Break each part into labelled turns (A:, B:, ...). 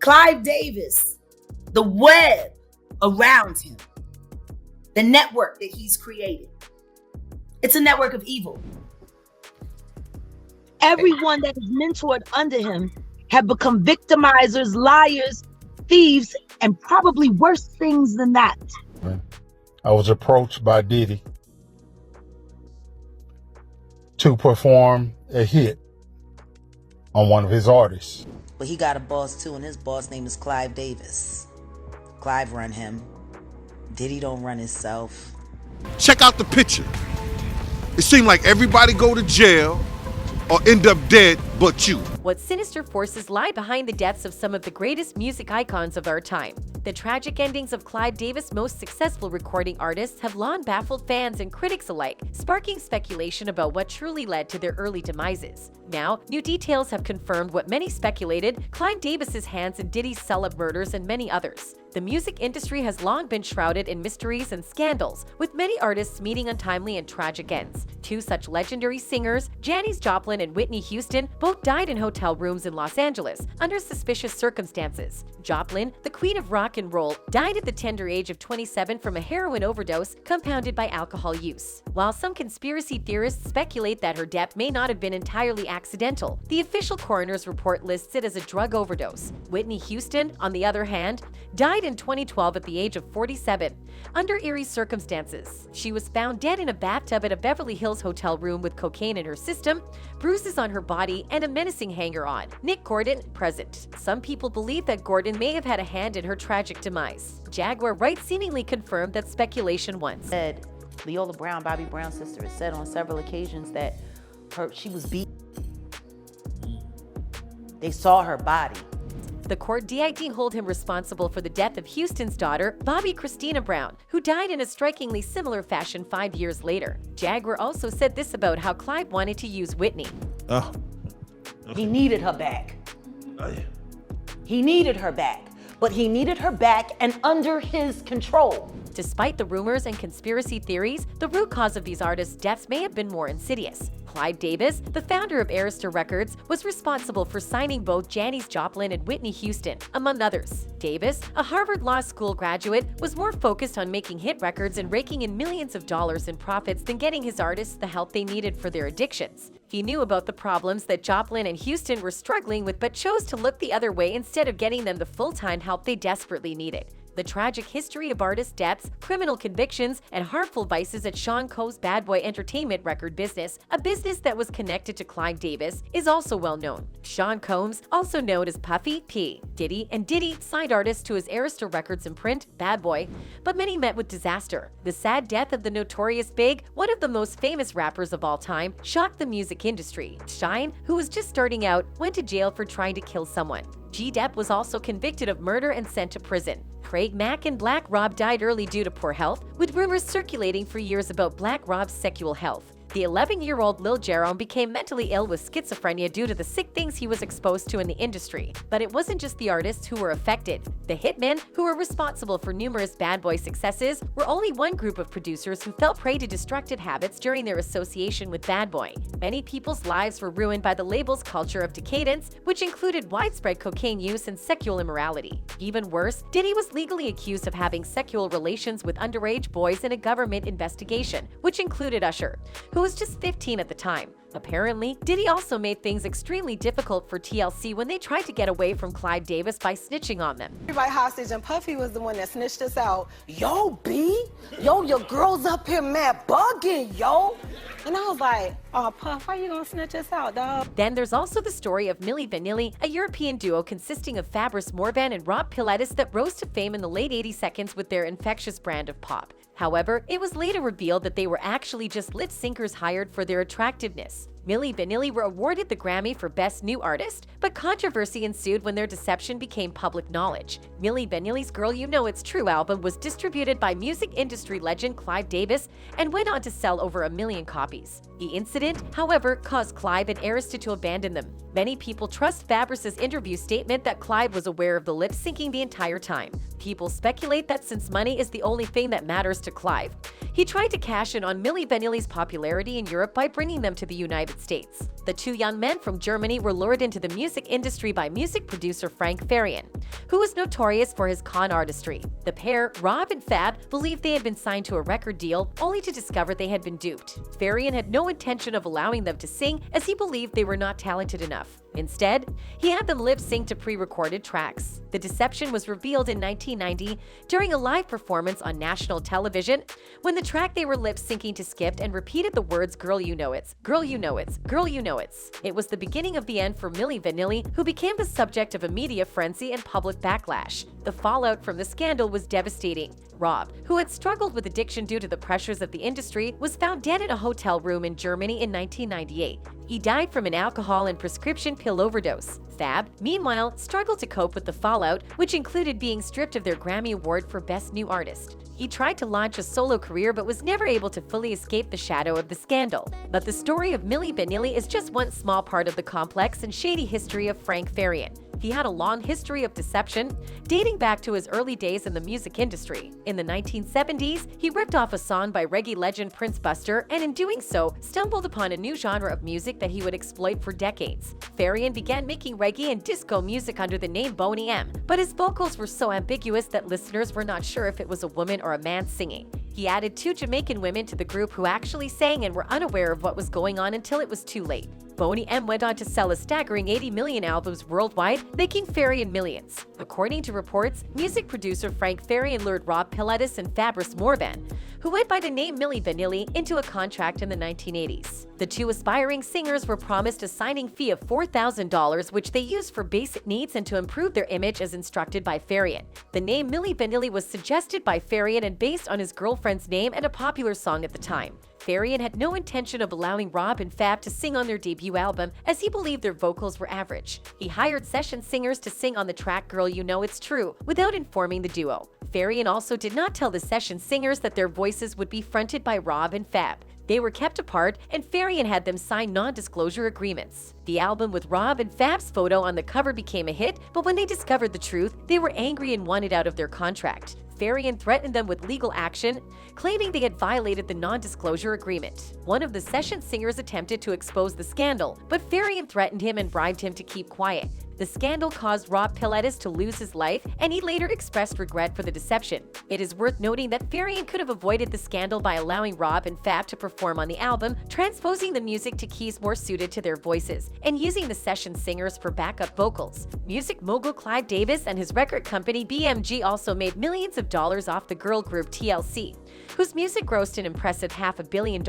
A: Clive Davis, the web around him, the network that he's created. It's a network of evil.
B: Everyone that is mentored under him have become victimizers, liars, thieves, and probably worse things than that.
C: I was approached by Diddy to perform a hit on one of his artists.
D: But he got a boss too, and his boss name is Clive Davis. Clive run him. Diddy don't run himself.
E: Check out the picture. It seemed like everybody go to jail or end up dead but you.
F: What sinister forces lie behind the deaths of some of the greatest music icons of our time? The tragic endings of Clive Davis' most successful recording artists have long baffled fans and critics alike, sparking speculation about what truly led to their early demises. Now, new details have confirmed what many speculated: Clive Davis' hands in Diddy's Celeb Murders and many others. The music industry has long been shrouded in mysteries and scandals, with many artists meeting untimely and tragic ends. Two such legendary singers, Janis Joplin and Whitney Houston, both died in hotel rooms in Los Angeles under suspicious circumstances. Joplin, the queen of rock and roll, died at the tender age of 27 from a heroin overdose compounded by alcohol use. While some conspiracy theorists speculate that her death may not have been entirely accidental, the official coroner's report lists it as a drug overdose. Whitney Houston, on the other hand, died in 2012 at the age of 47. Under eerie circumstances, she was found dead in a bathtub at a Beverly Hills hotel room with cocaine in her system, bruises on her body, and a menacing hanger-on. Nick Gordon, present. Some people believe that Gordon may have had a hand in her tragic demise. Jaguar Wright seemingly confirmed that speculation once.
G: Said Leola Brown, Bobby Brown's sister, has said on several occasions that she was beat. They saw her body.
F: The court did hold him responsible for the death of Houston's daughter, Bobby Christina Brown, who died in a strikingly similar fashion 5 years later. Jaguar also said this about how Clive wanted to use Whitney.
G: He needed her back. He needed her back, but he needed her back and under his control.
F: Despite the rumors and conspiracy theories, the root cause of these artists' deaths may have been more insidious. Clive Davis, the founder of Arista Records, was responsible for signing both Janis Joplin and Whitney Houston, among others. Davis, a Harvard Law School graduate, was more focused on making hit records and raking in millions of dollars in profits than getting his artists the help they needed for their addictions. He knew about the problems that Joplin and Houston were struggling with, but chose to look the other way instead of getting them the full-time help they desperately needed. The tragic history of artist deaths, criminal convictions, and harmful vices at Sean Combs' Bad Boy Entertainment record business, a business that was connected to Clive Davis, is also well known. Sean Combs, also known as Puffy P. Diddy, and Diddy signed artists to his Arista Records imprint, Bad Boy, but many met with disaster. The sad death of the notorious Big, one of the most famous rappers of all time, shocked the music industry. Shine, who was just starting out, went to jail for trying to kill someone. G-Dep was also convicted of murder and sent to prison. Craig Mack and Black Rob died early due to poor health, with rumors circulating for years about Black Rob's sexual health. The 11-year-old Lil Jerome became mentally ill with schizophrenia due to the sick things he was exposed to in the industry. But it wasn't just the artists who were affected. The hitmen, who were responsible for numerous Bad Boy successes, were only one group of producers who fell prey to destructive habits during their association with Bad Boy. Many people's lives were ruined by the label's culture of decadence, which included widespread cocaine use and sexual immorality. Even worse, Diddy was legally accused of having sexual relations with underage boys in a government investigation, which included Usher, who was just 15 at the time. Apparently, Diddy also made things extremely difficult for TLC when they tried to get away from Clive Davis by snitching on them.
H: Everybody hostage, and Puffy was the one that snitched us out. Yo, B, yo, your girl's up here mad bugging, yo. And I was like, oh, Puff, why you gonna snitch us out, dog?
F: Then there's also the story of Milli Vanilli, a European duo consisting of Fabrice Morvan and Rob Pilatus that rose to fame in the late 80s with their infectious brand of pop. However, it was later revealed that they were actually just lip syncers hired for their attractiveness. Milli Vanilli were awarded the Grammy for Best New Artist, but controversy ensued when their deception became public knowledge. Milli Vanilli's Girl You Know It's True album was distributed by music industry legend Clive Davis and went on to sell over 1 million copies. The incident, however, caused Clive and Arista to abandon them. Many people trust Fabrice's interview statement that Clive was aware of the lip syncing the entire time. People speculate that since money is the only thing that matters to Clive, he tried to cash in on Milli Vanilli's popularity in Europe by bringing them to the United States. The The two young men from Germany were lured into the music industry by music producer Frank Farian, who was notorious for his con artistry. The pair, Rob and Fab, believed they had been signed to a record deal, only to discover they had been duped. Farian had no intention of allowing them to sing, as he believed they were not talented enough. Instead, he had them lip-sync to pre-recorded tracks. The deception was revealed in 1990 during a live performance on national television, when the track they were lip-syncing to skipped and repeated the words "Girl, you know it's, girl, you know it's, girl, you know it's." It was the beginning of the end for Milli Vanilli, who became the subject of a media frenzy and public backlash. The fallout from the scandal was devastating. Rob, who had struggled with addiction due to the pressures of the industry, was found dead in a hotel room in Germany in 1998. He died from an alcohol and prescription pill overdose. Fab, meanwhile, struggled to cope with the fallout, which included being stripped of their Grammy Award for Best New Artist. He tried to launch a solo career but was never able to fully escape the shadow of the scandal. But the story of Milli Vanilli is just one small part of the complex and shady history of Frank Farian. He had a long history of deception, dating back to his early days in the music industry. In the 1970s, he ripped off a song by reggae legend Prince Buster, and in doing so, stumbled upon a new genre of music that he would exploit for decades. Farian began making reggae and disco music under the name Boney M, but his vocals were so ambiguous that listeners were not sure if it was a woman or a man singing. He added 2 Jamaican women to the group who actually sang and were unaware of what was going on until it was too late. Boney M went on to sell a staggering 80 million albums worldwide, making Farian millions. According to reports, music producer Frank Farian lured Rob Pilatus and Fabrice Morvan, who went by the name Milli Vanilli, into a contract in the 1980s. The two aspiring singers were promised a signing fee of $4,000, which they used for basic needs and to improve their image as instructed by Farian. The name Milli Vanilli was suggested by Farian and based on his girlfriend's name and a popular song at the time. Farian had no intention of allowing Rob and Fab to sing on their debut album, as he believed their vocals were average. He hired session singers to sing on the track Girl, You Know It's True, without informing the duo. Farian also did not tell the session singers that their voices would be fronted by Rob and Fab. They were kept apart, and Farian had them sign non-disclosure agreements. The album with Rob and Fab's photo on the cover became a hit, but when they discovered the truth, they were angry and wanted out of their contract. Farian threatened them with legal action, claiming they had violated the non-disclosure agreement. One of the session singers attempted to expose the scandal, but Farian threatened him and bribed him to keep quiet. The scandal caused Rob Pilatus to lose his life, and he later expressed regret for the deception. It is worth noting that Farian could have avoided the scandal by allowing Rob and Fab to perform on the album, transposing the music to keys more suited to their voices, and using the session singers for backup vocals. Music mogul Clive Davis and his record company BMG also made millions of dollars off the girl group TLC, whose music grossed an impressive $500 million.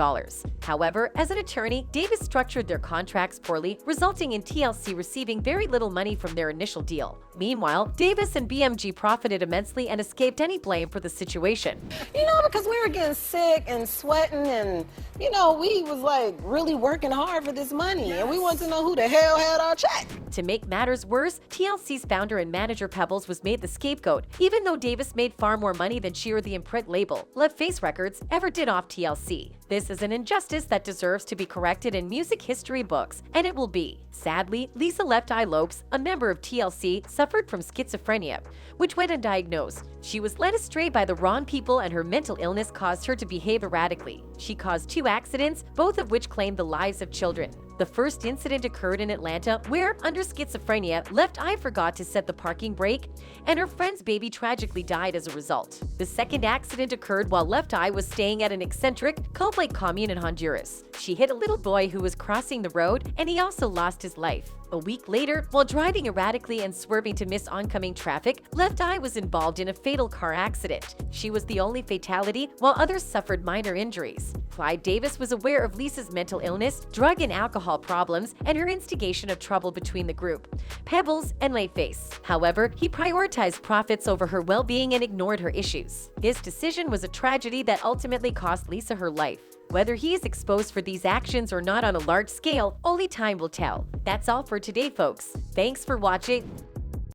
F: However, as an attorney, Davis structured their contracts poorly, resulting in TLC receiving very little money from their initial deal. Meanwhile, Davis and BMG profited immensely and escaped any blame for the situation.
H: You know, because we were getting sick and sweating and, we was like really working hard for this money, and we wanted to know who the hell had our check.
F: To make matters worse, TLC's founder and manager Pebbles was made the scapegoat, even though Davis made far more money than she or the imprint label, Left Face Records, ever did off TLC. This is an injustice that deserves to be corrected in music history books, and it will be. Sadly, Lisa Left Eye Lopes, a member of TLC, suffered from schizophrenia, which went undiagnosed. She was led astray by the wrong people, and her mental illness caused her to behave erratically. She caused 2 accidents, both of which claimed the lives of children. The first incident occurred in Atlanta, where, under schizophrenia, Left Eye forgot to set the parking brake, and her friend's baby tragically died as a result. The second accident occurred while Left Eye was staying at an eccentric cult-like commune in Honduras. She hit a little boy who was crossing the road, and he also lost his life. A week later, while driving erratically and swerving to miss oncoming traffic, Left Eye was involved in a fatal car accident. She was the only fatality, while others suffered minor injuries. Clive Davis was aware of Lisa's mental illness, drug and alcohol problems, and her instigation of trouble between the group, Pebbles and Layface. However, he prioritized profits over her well-being and ignored her issues. His decision was a tragedy that ultimately cost Lisa her life. Whether he is exposed for these actions or not on a large scale, only time will tell. That's all for today, folks. Thanks for watching.